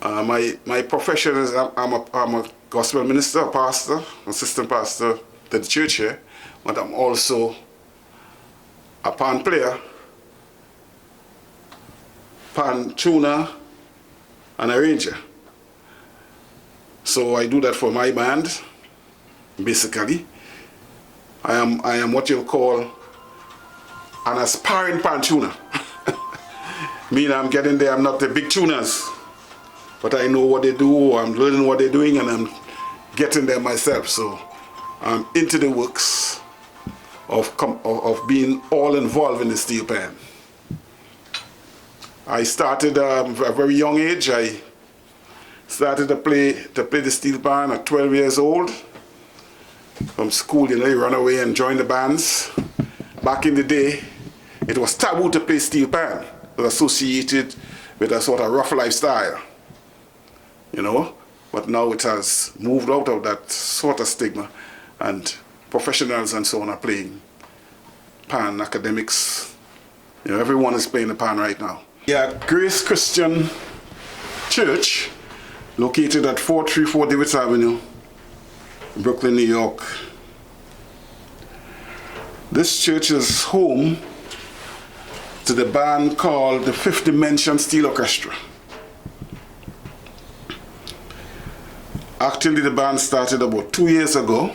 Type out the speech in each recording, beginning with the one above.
My profession is I'm a gospel minister, a pastor, assistant pastor to the church here, but I'm also a pan player, pan tuner, and arranger. So I do that for my band, basically. I am what you call an aspiring pan tuner. Meaning I'm getting there, I'm not the big tuners, but I know what they do, I'm learning what they're doing, and I'm getting there myself. So I'm into the works of being all involved in the steel pan. I started at a very young age. I started to play the steel pan at 12 years old. From school, you know, you run away and join the bands. Back in the day, it was taboo to play steel pan. It was associated with a sort of rough lifestyle, you know. But now it has moved out of that sort of stigma, and professionals and so on are playing pan, academics. You know, everyone is playing the pan right now. Yeah, Grace Christian Church, located at 434 Davids Avenue, Brooklyn, New York. This church is home to the band called the Fifth Dimension Steel Orchestra. Actually, the band started about 2 years ago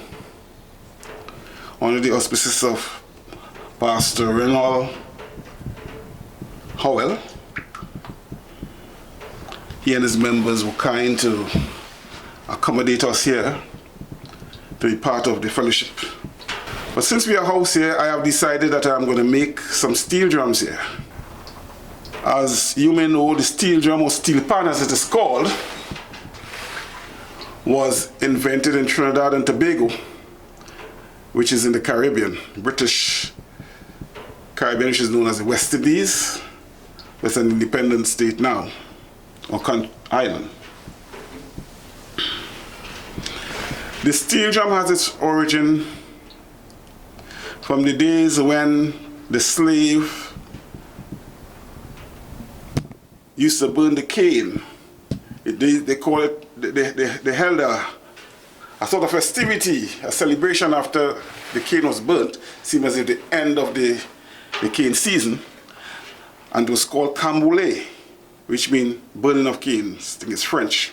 under the auspices of Pastor Reynold Howell. He and his members were kind to accommodate us here to be part of the fellowship. But since we are house here, I have decided that I'm going to make some steel drums here. As you may know, the steel drum, or steel pan as it is called, was invented in Trinidad and Tobago, which is in the Caribbean, British Caribbean, which is known as the West Indies. It's an independent state now, or island. The steel drum has its origin from the days when the slave used to burn the cane. They call it, they held a sort of festivity, a celebration after the cane was burnt, seemed as if the end of the cane season, and it was called camboulé, which means burning of canes. I think it's French.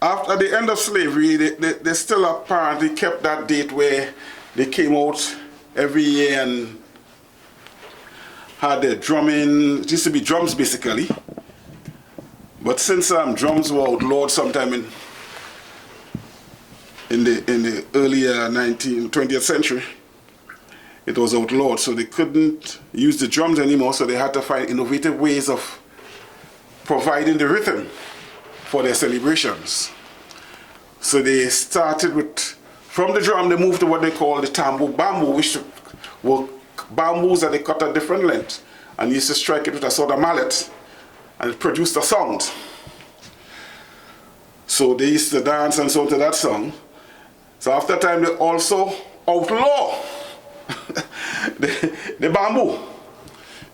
After the end of slavery, they still apparently kept that date where they came out every year and had their drumming. It used to be drums basically. But since drums were outlawed sometime in the earlier 20th century, it was outlawed, so they couldn't use the drums anymore, so they had to find innovative ways of providing the rhythm for their celebrations. So they started with, from the drum they moved to what they call the tambour bamboo, which were bamboos that they cut at different lengths, and used to strike it with a sort of mallet, and it produced a sound. So they used to dance and so to that song. So after time they also outlaw the bamboo.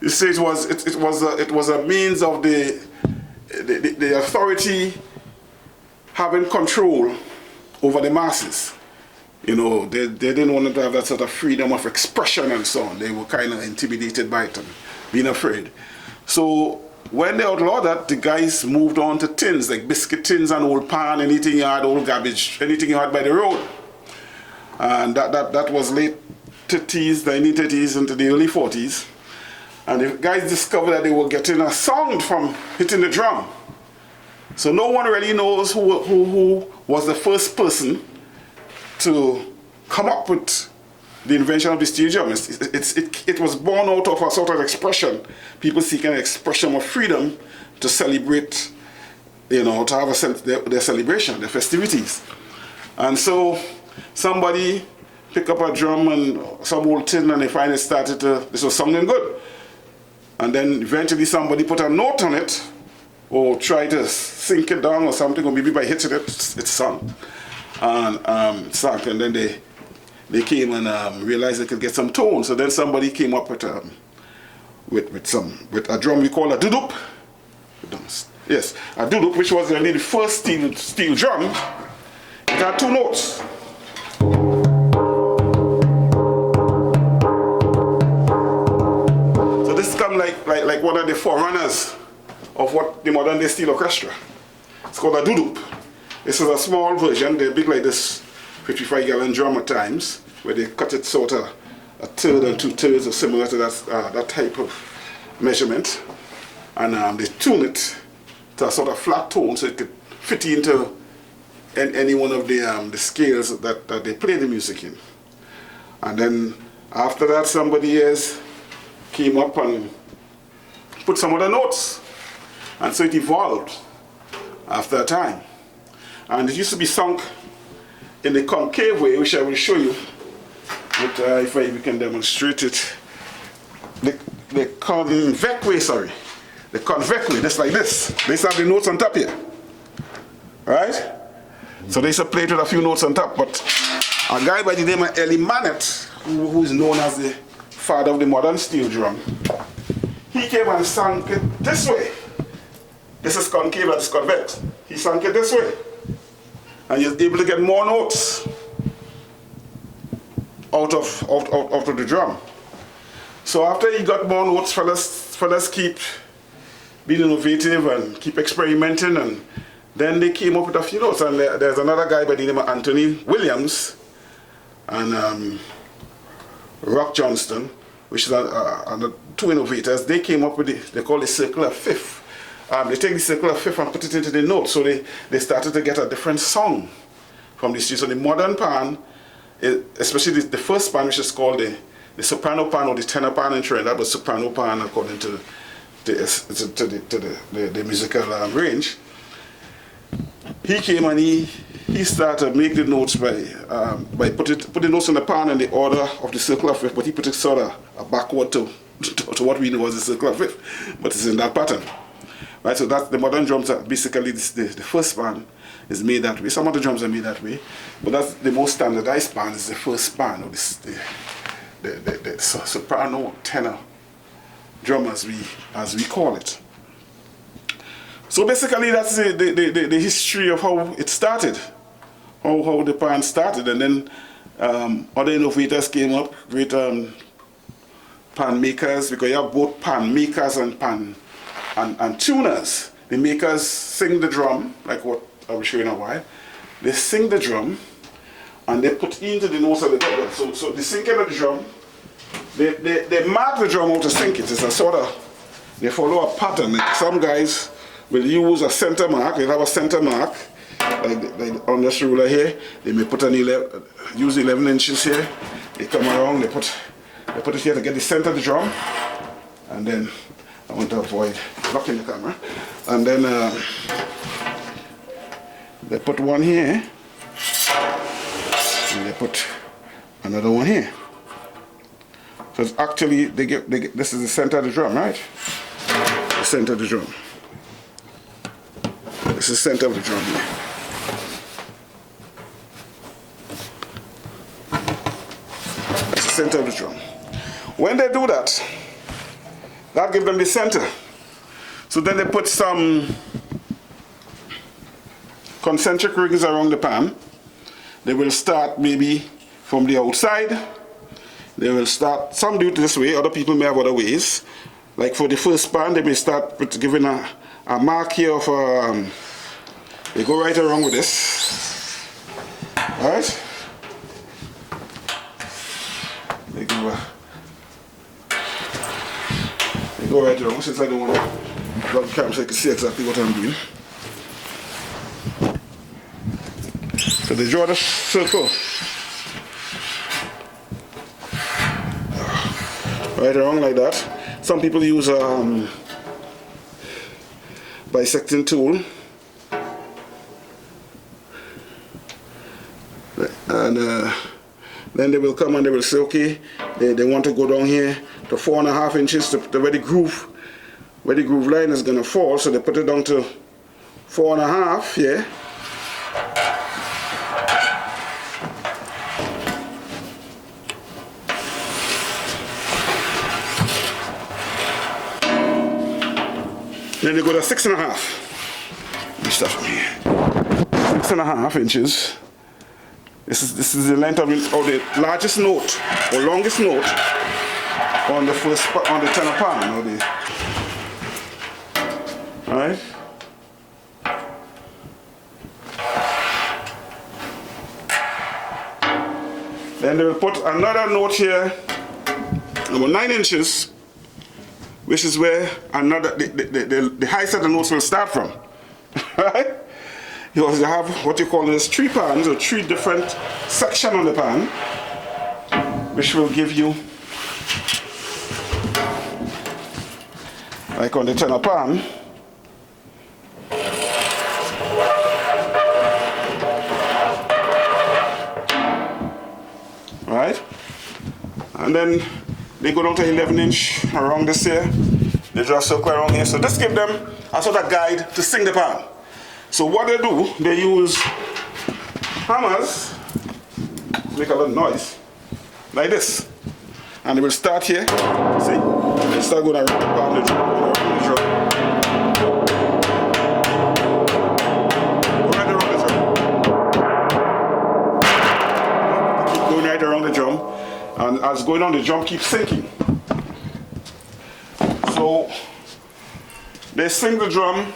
You see, it was a means of the authority having control over the masses. You know, they didn't want to have that sort of freedom of expression and so on. They were kind of intimidated by it and being afraid. So when they outlawed that, the guys moved on to tins, like biscuit tins and old pan, anything you had, old garbage, anything you had by the road. And that was late 30s, 1930s into the early 40s. And the guys discovered that they were getting a sound from hitting the drum. So no one really knows who was the first person to come up with the invention of the steel drum. It was born out of a sort of expression. People seeking an expression of freedom to celebrate, you know, to have their celebration, their festivities. And so somebody pick up a drum and some old tin, and they find it started to, this was sounding good. And then eventually somebody put a note on it, or try to sink it down or something, or maybe by hitting it, it sunk. And sank, and then they came and realized they could get some tone. So then somebody came up with a drum we call a duduk, Yes, a duduk, which was really the first steel drum. It had 2 notes. So this come like one of the forerunners of what the modern day steel orchestra. It's called a duduk. This is a small version. They're big like this 55-gallon drum at times, where they cut it sort of a third and 2/3 or similar to that type of measurement. And they tune it to a sort of flat tone so it could fit into any one of the scales that they play the music in. And then after that, somebody else came up and put some other notes. And so it evolved after a time. And it used to be sung in the concave way, which I will show you. But if we can demonstrate it. The convex way, sorry. The convex way, just like this. They used to have the notes on top here. Right? So they used to play it with a few notes on top. But a guy by the name of Eli Manet, who is known as the father of the modern steel drum, he came and sang it this way. This is concave, that's convex. He sang it this way. And he was able to get more notes out of the drum. So after he got more notes, fellas keep being innovative and keep experimenting, and then they came up with a few notes. And there's another guy by the name of Anthony Williams and Rock Johnston, which are 2 innovators. They came up with they call it circular fifth. They take the circular fifth and put it into the note, so they started to get a different song from the steel. So the modern pan, especially the first pan, which is called the soprano pan or the tenor pan in Trinidad, that was soprano pan according to the musical range. He came and he started to make the notes by putting notes in the pan in the order of the circular fifth, but he put it sort of backward to what we know as the circular fifth, but it's in that pattern. Right, so that's the modern drums are basically the first pan is made that way. Some of the drums are made that way, but that's the most standardized pan is the first pan, or the soprano tenor drum as we call it. So basically that's the history of how it started, how the pan started, and then other innovators came up, great pan makers, because you have both pan makers and and tuners. The makers sing the drum, like what I will show you in a while. They sing the drum and they put into the notes of the drum. So the sinking of the drum, they mark the drum out to sink it. It's a sort of, they follow a pattern. Like some guys will use a center mark. They have a center mark, like on this ruler here. They may put use 11 inches here. They come around, they put it here to get the center of the drum, and then I want to avoid blocking the camera. And then they put one here, and they put another one here. So it's actually, this is the center of the drum, right? The center of the drum. This is the center of the drum here. That's the center of the drum. When they do that, that gives them the center. So then they put some concentric rings around the pan. They will start maybe from the outside. They will start, some do it this way, other people may have other ways. Like for the first pan, they may start with giving a mark here of they go right around with this. Alright? They go right around, since I don't want to block the camera so you can see exactly what I'm doing. So they draw the circle right around like that. Some people use a bisecting tool, and then they will come and they will say, okay, they want to go down here to 4.5 inches to where the groove line is going to fall, so they put it down to 4.5 here. Then you go to 6.5. Let me start from here. 6.5 inches. This is the length of the largest note or longest note on the tenor pan, right? Then they will put another note here, about 9 inches, which is where the height of the notes will start from, right? You also have what you call as 3 pans, or 3 different sections on the pan, which will give you, like on the tenor pan, right? And then they go down to 11 inch around this here. They draw a circle around here. So this gives them a sort of guide to sing the pan. So what they do, they use hammers, make a little noise, like this. And they will start here, see? They start going around the pan, the drum, going around the drum. Go right around the drum. Keep going right around the drum. And as going on, the drum keeps sinking. So they sing the drum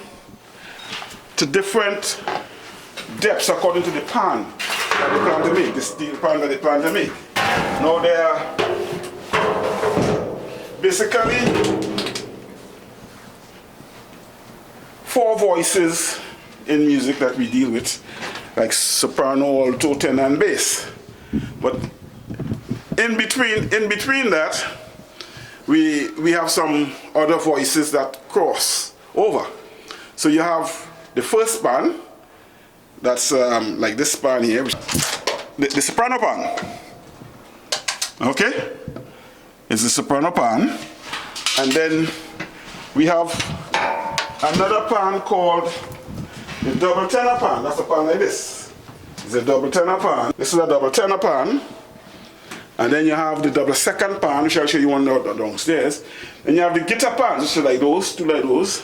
to different depths according to the pan that they plan to make, the steel pan that they plan to make. Now there are basically 4 voices in music that we deal with, like soprano, alto, tenor, and bass. But in between that, we have some other voices that cross over. So you have the first pan, that's like this pan here, the soprano pan. Okay? It's the soprano pan. And then we have another pan called the double tenor pan. That's a pan like this. It's a double tenor pan. This is a double tenor pan. And then you have the double second pan, which I'll show you one downstairs. Then you have the guitar pans, which are like those, 2 like those.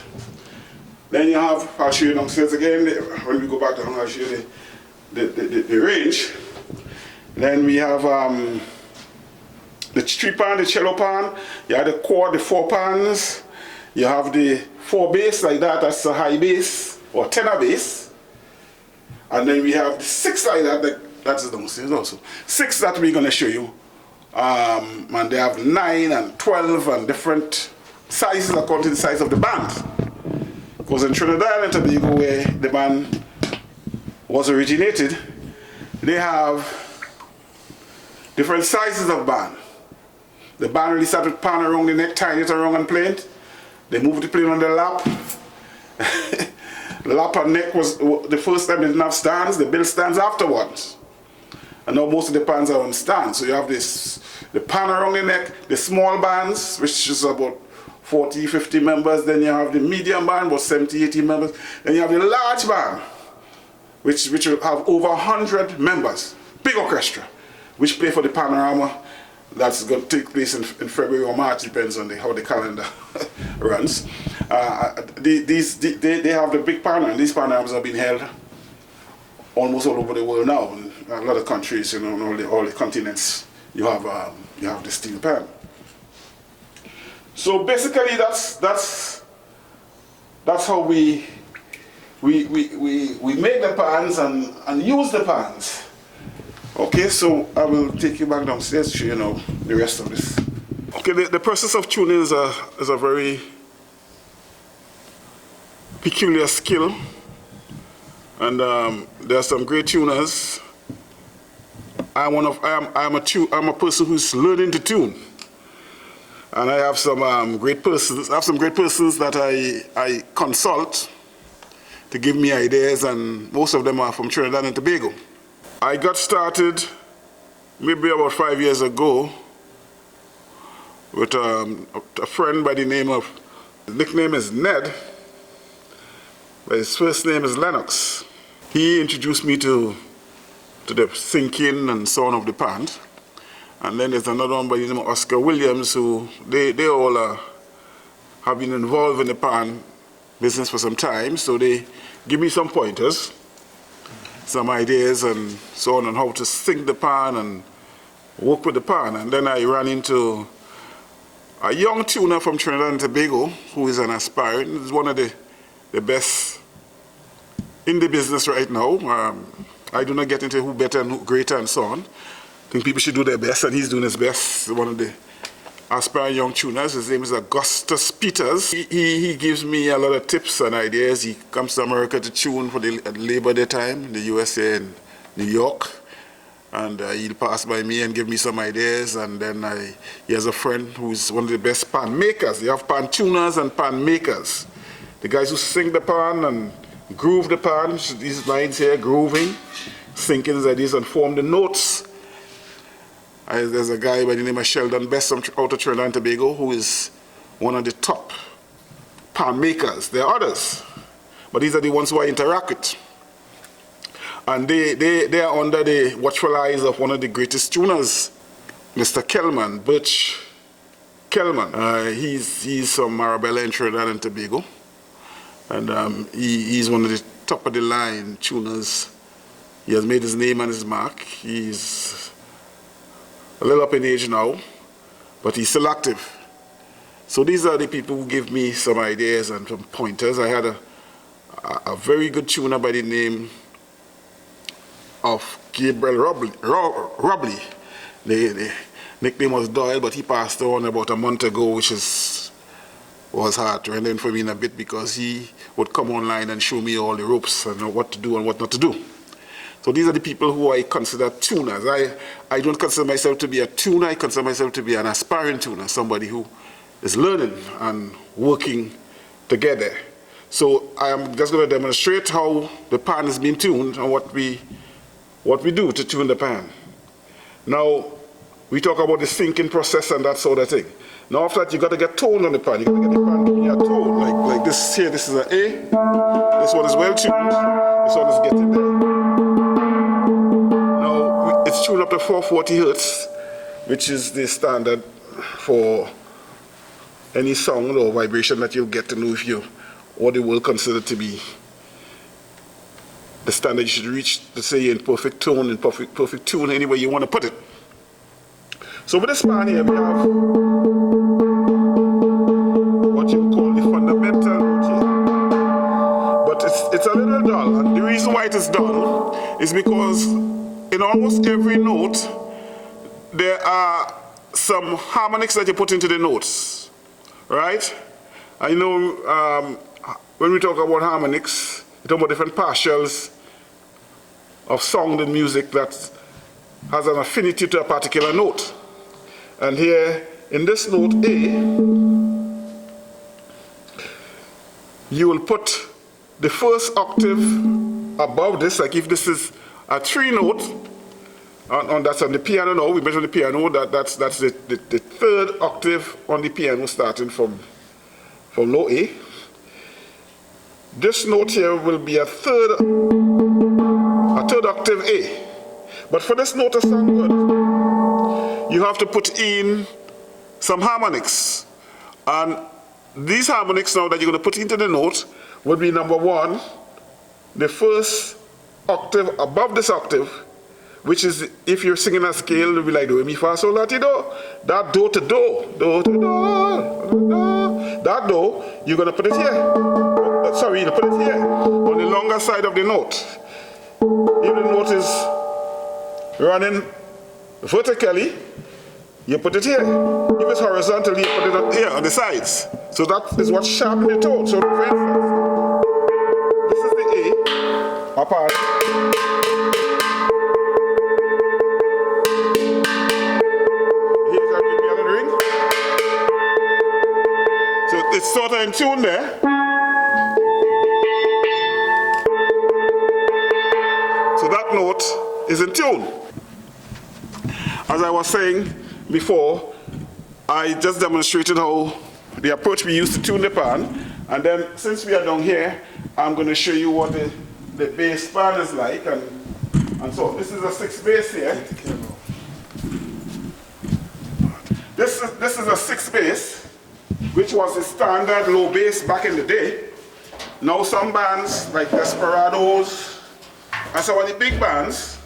Then you have, I'll show you downstairs again, when we go back down, I'll show you the range. Then we have the 3 pan, the cello pan. You have the chord, the 4 pans. You have the 4 bass like that, that's a high bass or tenor bass. And then we have the 6 like that, that's downstairs also. 6 that we're going to show you. And they have 9 and 12 and different sizes according to the size of the band. Because in Trinidad and Tobago, where the band was originated, they have different sizes of band. The band really started with pan around the neck, tying it around and playing it. They moved the plane on the lap. The lap and neck was the first time they didn't have stands. They built stands afterwards. And now most of the pans are on stands. So you have the pan around the neck, the small bands, which is about 40, 50 members. Then you have the medium band, about 70, 80 members. Then you have the large band, which will have over 100 members. Big orchestra, which play for the panorama. That's going to take place in February or March, depends on how the calendar runs. They have the big panorama, and these panoramas have been held almost all over the world now. In a lot of countries, you know, all the continents, you have the steel pan. So basically, that's how we make the pans and use the pans. Okay, so I will take you back downstairs to show you now the rest of this. Okay, the process of tuning is a very peculiar skill, and there are some great tuners. I'm a person who's learning to tune, and I have some great persons. I have some great persons that I consult to give me ideas, and most of them are from Trinidad and Tobago. I got started maybe about 5 years ago with a friend by the name of, his nickname is Ned, but his first name is Lennox. He introduced me to the thinking and sound of the pan. And then there's another one by the name of Oscar Williams, who they all have been involved in the pan business for some time, so they give me some pointers, some ideas and so on how to sink the pan and work with the pan. And then I ran into a young tuner from Trinidad and Tobago who is an aspirant. He's one of the best in the business right now. I do not get into who better and who greater and so on. I think people should do their best, and he's doing his best. One of the aspiring young tuners. His name is Augustus Peters. He gives me a lot of tips and ideas. He comes to America to tune for the Labor Day time in the USA and New York. And he'll pass by me and give me some ideas. And then he has a friend who's one of the best pan makers. They have pan tuners and pan makers. The guys who sing the pan and groove the pan. These lines here, grooving, sinking his ideas and form the notes. There's a guy by the name of Sheldon Best out of Trinidad and Tobago who is one of the top pan makers. There are others, but these are the ones who I interact with. And they are under the watchful eyes of one of the greatest tuners, Mr. Kelman, BRIC Kelman. He's from Marabella in Trinidad and Tobago. And he's one of the top of the line tuners. He has made his name and his mark. He's a little up in age now, but he's still active. So these are the people who give me some ideas and some pointers. I had a very good tuner by the name of Gabriel Robley. The nickname was Doyle, but he passed on about a month ago, which was hard to render for me in a bit because he would come online and show me all the ropes and what to do and what not to do. So these are the people who I consider tuners. I don't consider myself to be a tuner. I consider myself to be an aspiring tuner, somebody who is learning and working together. So I am just going to demonstrate how the pan is being tuned and what we do to tune the pan. Now, we talk about the sinking process and that sort of thing. Now after that, you got to get tone on the pan. You got to get the pan giving you a tone. Like this here, this is an A. This one is well tuned. This one is getting there. It's tuned up to 440 Hertz, which is the standard for any sound or vibration that you'll get to know if you, what the world consider to be the standard you should reach, let's say in perfect tone, in perfect tune, any way you want to put it. So with this pan here, we have what you call the fundamental note here. But it's a little dull, and the reason why it is dull is because in almost every note, there are some harmonics that you put into the notes, right? I know when we talk about harmonics, we talk about different partials of sound and music that has an affinity to a particular note. And here, in this note A, you will put the first octave above this, like if this is a 3 note, that's on the piano now, we mentioned the piano, that's the third octave on the piano starting from low A. This note here will be a third octave A. But for this note to sound good, you have to put in some harmonics. And these harmonics now that you're going to put into the note will be number 1, the first octave above this octave, which is, if you're singing a scale, it'll be like do, re, mi, fa, sol, la, ti, do. That do to do, do to do, do. That do, you're going to put it here. Sorry, you put it here, on the longer side of the note. If the note is running vertically, you put it here. If it's horizontally, you put it up here on the sides. So that is what sharpens the tone. So for instance, this is the A, apart. Here's that, give me another ring. So it's sort of in tune there. So that note is in tune. As I was saying before, I just demonstrated how the approach we use to tune the pan, and then since we are down here, I'm going to show you what the bass pan is like, and so this is a 6 bass here. This is a 6 bass, which was the standard low bass back in the day, Now some bands like Desperados and some of the big bands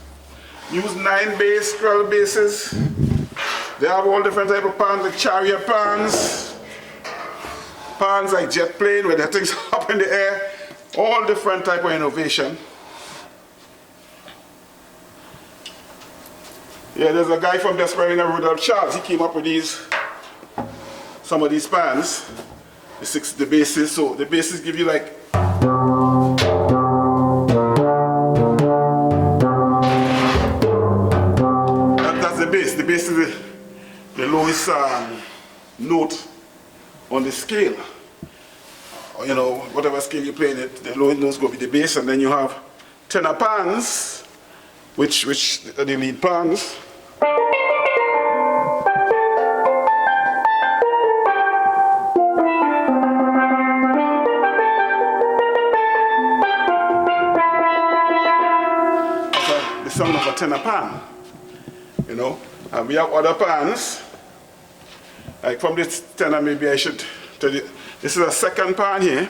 use 9 bass, 12 basses. They have all different type of pans, like chariot pans, pans like jet plane where the things up in the air, all different type of innovation. Yeah, there's a guy from Desperado, Rudolph Charles. He came up with some of these pans, the basses. So the basses give you like that's the bass. The bass is the lowest note on the scale. You know, whatever scale you're playing it, the lowest note is going to be the bass, and then you have tenor pans, which are the lead pans. The sound of a tenor pan, you know. And we have other pans. Like from this tenor, maybe I should tell you, this is a second pan here.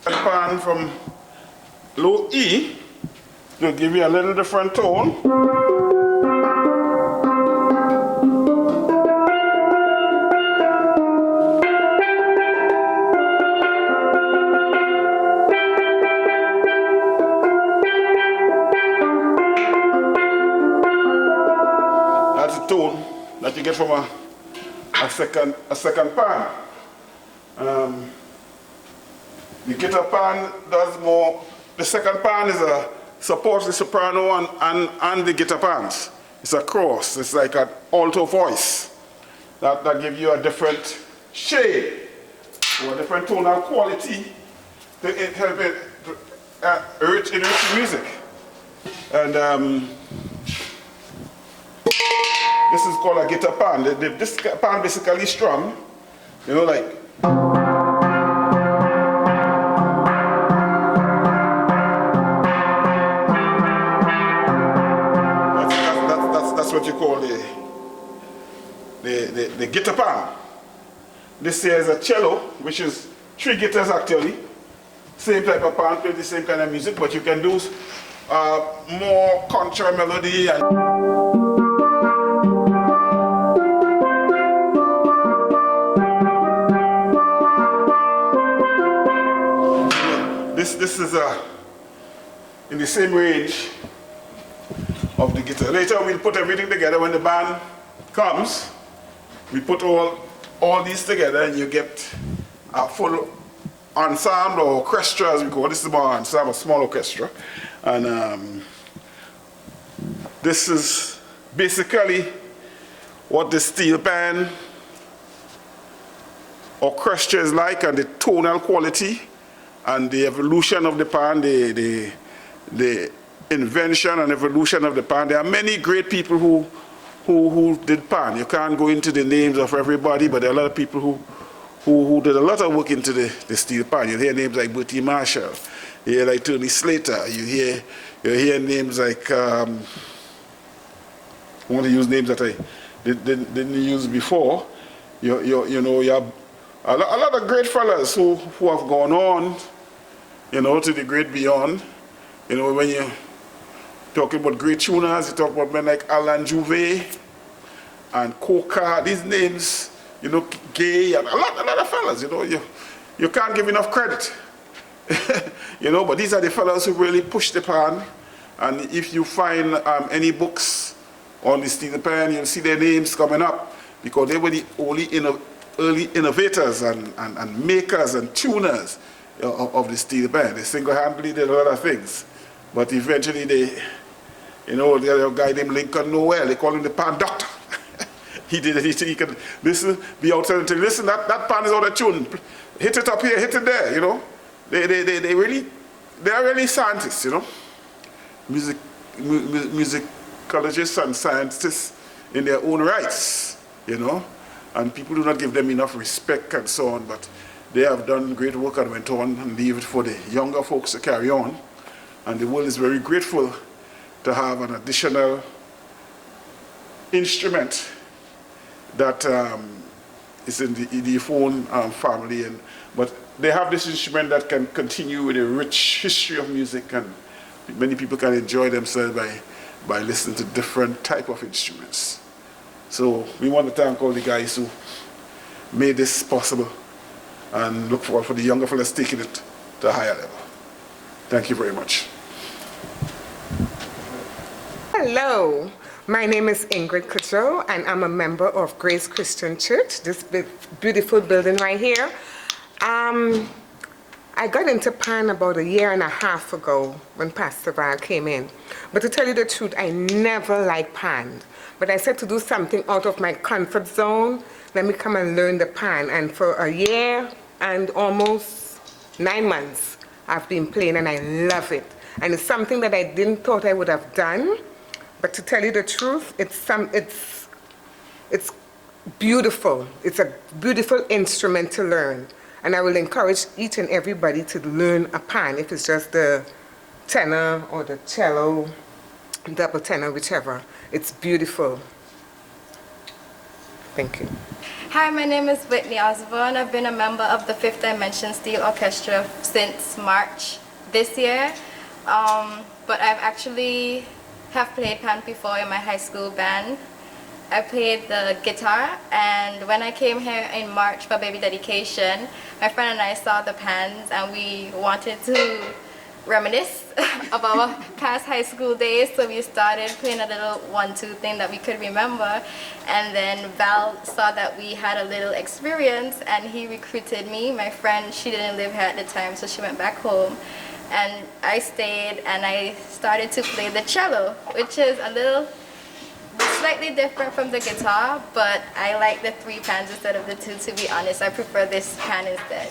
A pan from low E to give you a little different tone. That's the tone that you get from a second pan. The guitar pan does more. The second pan is supports the soprano and the guitar pans. It's a cross. It's like an alto voice that gives you a different shade or a different tonal quality to help it enrich music. And this is called a guitar pan. This pan basically strung, you know, like. That's what you call the guitar pan. This here is a cello, which is 3 guitars actually. Same type of pan, play the same kind of music, but you can do more contra melody and this is in the same range of the guitar. Later we'll put everything together when the band comes. We put all these together and you get a full ensemble or orchestra as we call it. This is more ensemble, a small orchestra. And this is basically what the steel pan orchestra is like, and the tonal quality and the evolution of the pan, the invention and evolution of the pan. There are many great people who did pan. You can't go into the names of everybody, but there are a lot of people who did a lot of work into the steel pan. You hear names like Bertie Marshall, you hear like Tony Slater, you hear names like I want to use names that I didn't use before. You know, you have a lot of great fellas who have gone on, you know, to the great beyond. You know, when you're talking about great tuners, you talk about men like Alan Juve and Coca, these names, you know, Gay, and a lot of fellas, you know, you can't give enough credit. You know, but these are the fellas who really push the pan. And if you find any books on the steel pan, you'll see their names coming up, because they were the early innovators and makers and tuners of the steel pan. They single-handedly did a lot of things. But eventually they, you know, the other guy named Lincoln Noel, they call him the pan doctor. He did it, he could listen, be outside and tell you, listen, that pan is out of tune. Hit it up here, hit it there, you know. They are really scientists, you know. Musicologists and scientists in their own rights, you know. And people do not give them enough respect and so on, but they have done great work and went on and leave it for the younger folks to carry on. And the world is very grateful to have an additional instrument that is in the phone family. But they have this instrument that can continue with a rich history of music, and many people can enjoy themselves by listening to different type of instruments. So we want to thank all the guys who made this possible, and look forward for the younger fellas taking it to a higher level. Thank you very much. Hello, my name is Ingrid Kudrow, and I'm a member of Grace Christian Church, this beautiful building right here. I got into pan about 1.5 years ago when Pastor Val came in. But to tell you the truth, I never liked pan. But I said to do something out of my comfort zone, let me come and learn the pan. And for 1 year and almost 9 months, I've been playing and I love it. And it's something that I didn't thought I would have done. But to tell you the truth, it's beautiful. It's a beautiful instrument to learn. And I will encourage each and everybody to learn a pan, if it's just the tenor or the cello, double tenor, whichever. It's beautiful. Thank you. Hi, my name is Whitney Osborne. I've been a member of the Fifth Dimension Steel Orchestra since March this year. But I've actually have played pan before in my high school band. I played the guitar, and when I came here in March for baby dedication, my friend and I saw the pans and we wanted to reminisce of our past high school days, so we started playing a little 1-2 thing that we could remember. And then Val saw that we had a little experience and he recruited me. My friend, she didn't live here at the time, so she went back home. And I stayed and I started to play the cello, which is a little slightly different from the guitar, but I like the 3 pans instead of the 2, to be honest. I prefer this pan instead.